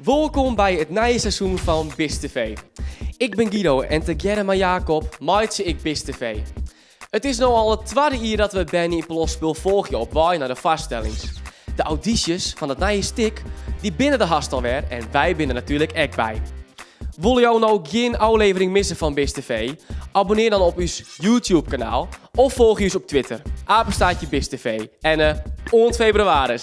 Welkom bij het nieuwe seizoen van BIS TV. Ik ben Guido en together met Jacob maatje ik BIS TV. Het is nu al het tweede jaar dat we Benny Plosspul volgen op wij naar de vaststellings. De audities van het nieuwe stik, die binnen de hast alweer en wij binnen natuurlijk ook bij. Wil jou nou geen aflevering missen van BIS TV? Abonneer dan op ons YouTube kanaal of volg ons op Twitter. Apenstaartje BIS TV. En 1 februari.